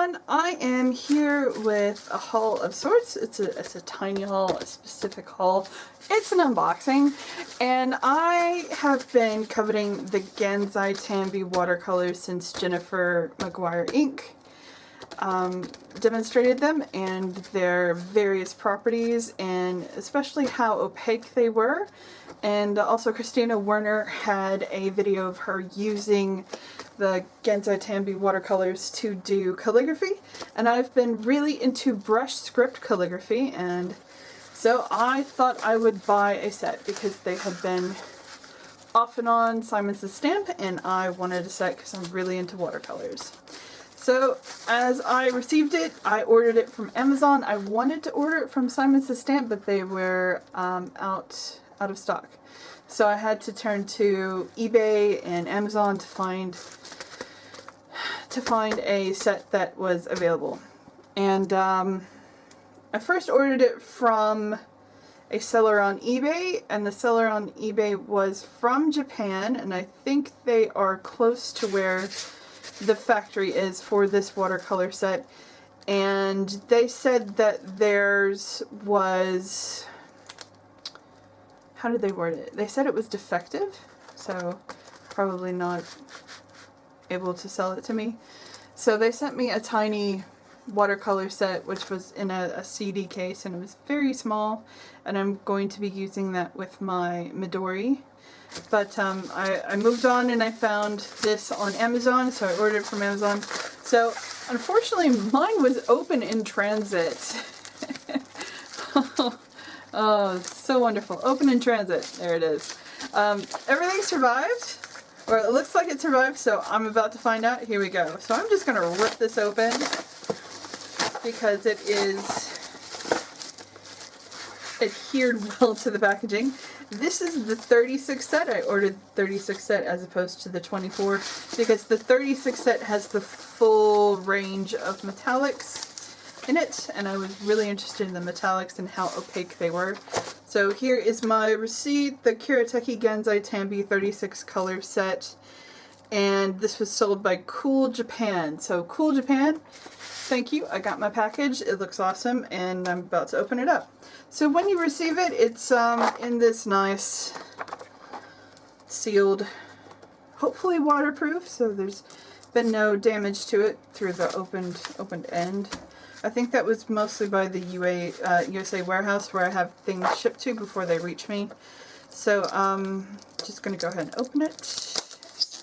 everyone, I am here with a haul of sorts. It's a tiny haul, a specific haul. It's an unboxing, and I have been coveting the Gansai Tambi Watercolors since Jennifer McGuire Inc. Demonstrated them and their various properties, and especially how opaque they were. And also Christina Werner had a video of her using the Gansai Tambi watercolors to do calligraphy, and I've been really into brush script calligraphy, and so I thought I would buy a set because they had been off and on Simon's Stamp, and I wanted a set because I'm really into watercolors. So as I received it, I ordered it from Amazon. I wanted to order it from Simon's Stamp, but they were out of stock. So I had to turn to eBay and Amazon to find a set that was available. And I first ordered it from a seller on eBay, and the seller on eBay was from Japan, and I think they are close to where the factory is for this watercolor set. And they said that theirs was, how did they word it? They said it was defective, so probably not able to sell it to me. So they sent me a tiny watercolor set, which was in a CD case, and it was very small, and I'm going to be using that with my Midori. But I moved on and I found this on Amazon, so I ordered it from Amazon. So unfortunately mine was open in transit. Oh, so wonderful. Open in transit. There it is. Everything survived, or it looks like it survived, so I'm about to find out. Here we go. So I'm just going to rip this open because it is adhered well to the packaging. This is the 36 set. I ordered the 36 set as opposed to the 24 because the 36 set has the full range of metallics in it, and I was really interested in the metallics and how opaque they were. So here is my receipt, the Kurateke Gansai Tambi 36 color set, and this was sold by Cool Japan. So Cool Japan, thank you. I got my package. It looks awesome, and I'm about to open it up. So when you receive it, it's in this nice sealed, hopefully waterproof, so there's been no damage to it through the opened end. I think that was mostly by the USA warehouse where I have things shipped to before they reach me. So just going to go ahead and open it. Just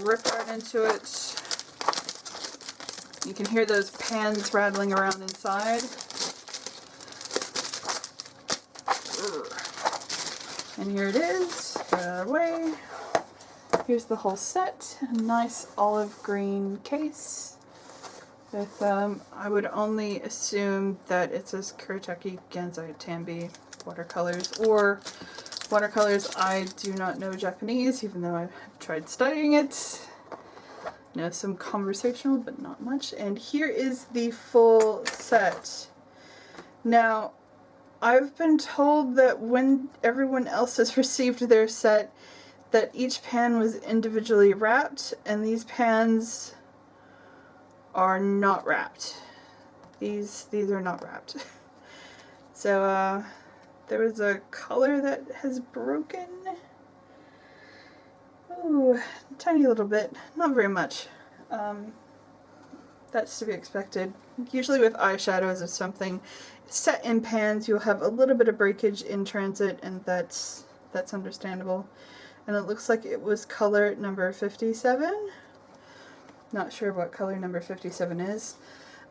rip right into it. You can hear those pans rattling around inside. And here it is. Put it away. Here's the whole set. A nice olive green case with, I would only assume that it says Kurateke Gansai Tambi Watercolors, or watercolors. I do not know Japanese, even though I've tried studying it. Know some conversational, but not much. And here is the full set. Now, I've been told that when everyone else has received their set, that each pan was individually wrapped, and these pans are not wrapped. These are not wrapped. So there was a color that has broken. Ooh, tiny little bit, not very much. That's to be expected. Usually with eyeshadows or something set in pans, you'll have a little bit of breakage in transit, and that's understandable. And it looks like it was color number 57. Not sure what color number 57 is.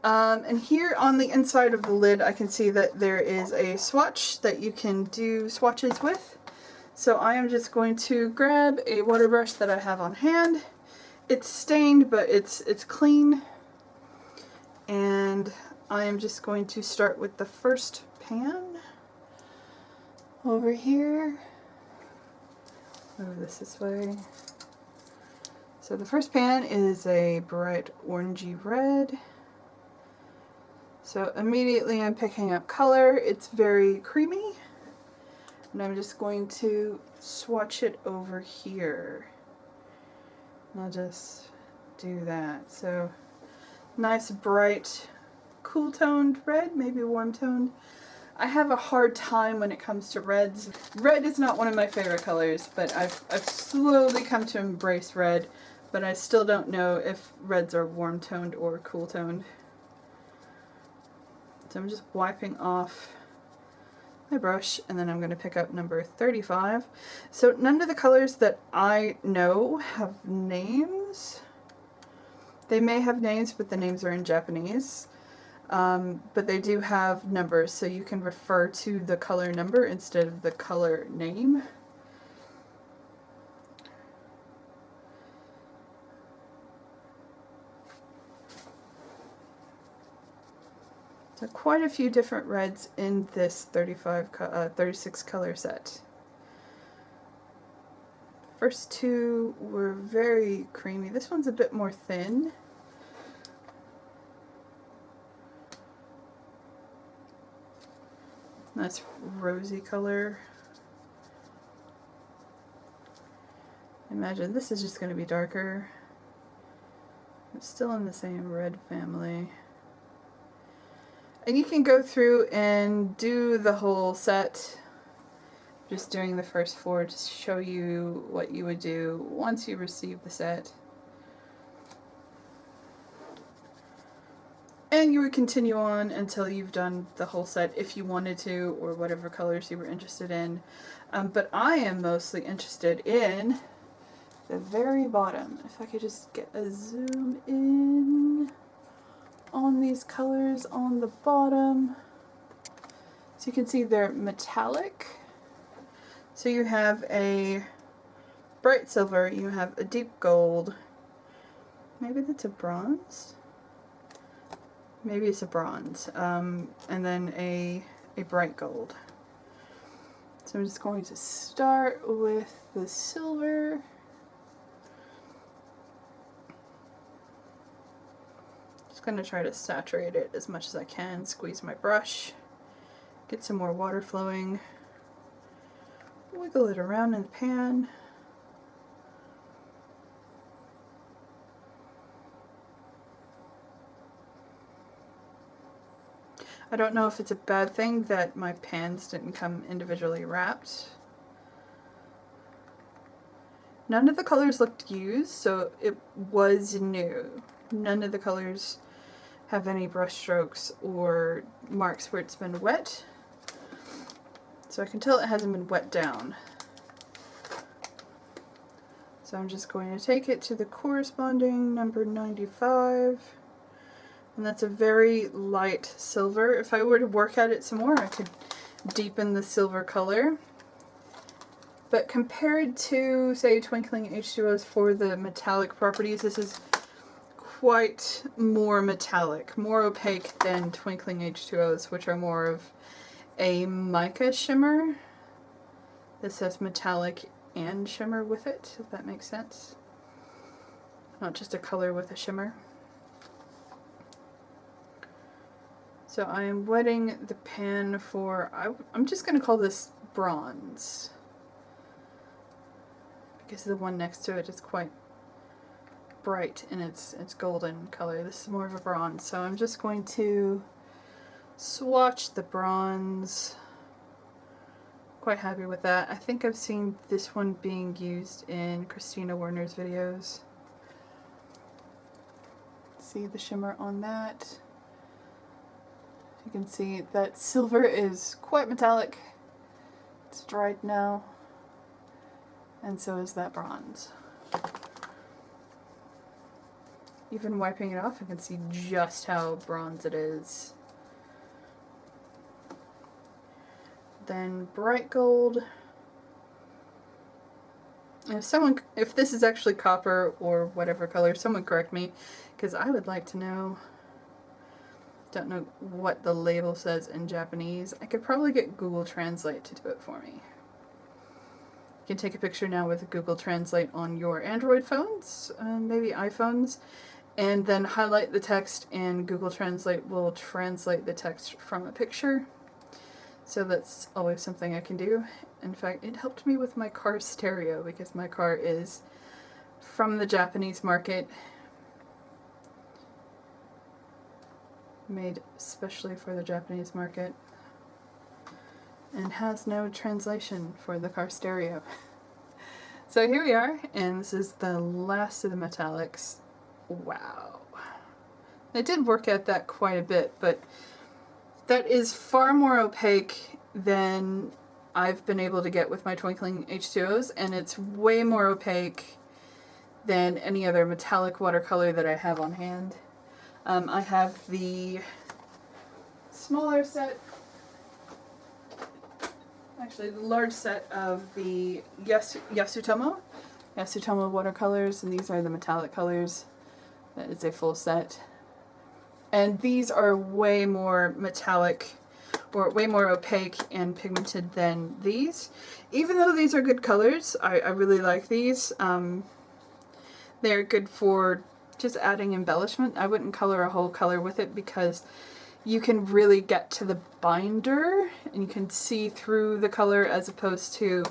And here on the inside of the lid, I can see that there is a swatch that you can do swatches with. So I am just going to grab a water brush that I have on hand. It's stained, but it's clean. And I am just going to start with the first pan over here. Move this way. So the first pan is a bright orangey red. So immediately I'm picking up color. It's very creamy. And I'm just going to swatch it over here. I'll just do that. So nice bright cool toned red, maybe warm toned. I have a hard time when it comes to reds. Red is not one of my favorite colors, but I've slowly come to embrace red, but I still don't know if reds are warm toned or cool toned. So I'm just wiping off my brush, and then I'm going to pick up number 35. So none of the colors that I know have names. They may have names, but the names are in Japanese. But they do have numbers, so you can refer to the color number instead of the color name. So quite a few different reds in this 36 color set. First two were very creamy. This one's a bit more thin. Nice rosy color. Imagine this is just going to be darker. It's still in the same red family. And you can go through and do the whole set. Just doing the first four to show you what you would do once you receive the set. And you would continue on until you've done the whole set if you wanted to, or whatever colors you were interested in. But I am mostly interested in the very bottom. If I could just get a zoom in on these colors on the bottom. So you can see they're metallic. So you have a bright silver, you have a deep gold. Maybe that's a bronze? Maybe it's a bronze, and then a bright gold. So I'm just going to start with the silver. Just going to try to saturate it as much as I can, squeeze my brush, get some more water flowing, wiggle it around in the pan. I don't know if it's a bad thing that my pans didn't come individually wrapped. None of the colors looked used, so it was new. None of the colors have any brush strokes or marks where it's been wet. So I can tell it hasn't been wet down. So I'm just going to take it to the corresponding number 95. And that's a very light silver. If I were to work at it some more, I could deepen the silver color. But compared to, say, Twinkling H2Os for the metallic properties, this is quite more metallic, more opaque than Twinkling H2Os, which are more of a mica shimmer. This has metallic and shimmer with it, if that makes sense. Not just a color with a shimmer. So I am wetting the pan for, I'm just going to call this bronze, because the one next to it is quite bright in its golden color. This is more of a bronze, so I'm just going to swatch the bronze. Quite happy with that. I think I've seen this one being used in Christina Werner's videos. See the shimmer on that. You can see that silver is quite metallic. It's dried now. And so is that bronze. Even wiping it off, I can see just how bronze it is. Then bright gold. And if this is actually copper or whatever color, someone correct me, because I would like to know. Don't know what the label says in Japanese. I could probably get Google Translate to do it for me. You can take a picture now with Google Translate on your Android phones, maybe iPhones, and then highlight the text, and Google Translate will translate the text from a picture. So that's always something I can do. In fact, it helped me with my car stereo, because my car is from the Japanese market, made especially for the Japanese market, and has no translation for the car stereo. So here we are, and this is the last of the metallics. Wow. I did work at that quite a bit, but that is far more opaque than I've been able to get with my twinkling H2Os, and it's way more opaque than any other metallic watercolor that I have on hand. I have the smaller set, actually the large set of the Yasutomo watercolors, and these are the metallic colors. That is a full set. And these are way more metallic, or way more opaque and pigmented than these. Even though these are good colors, I really like these. They're good for just adding embellishment. I wouldn't color a whole color with it because you can really get to the binder and you can see through the color as opposed to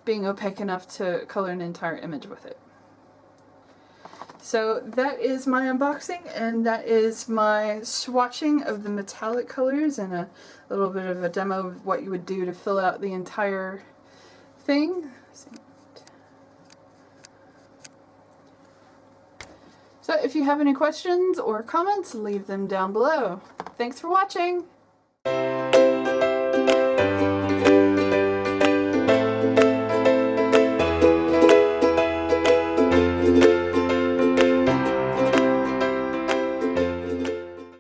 being opaque enough to color an entire image with it. So that is my unboxing, and that is my swatching of the metallic colors and a little bit of a demo of what you would do to fill out the entire thing. So if you have any questions or comments, leave them down below. Thanks for watching!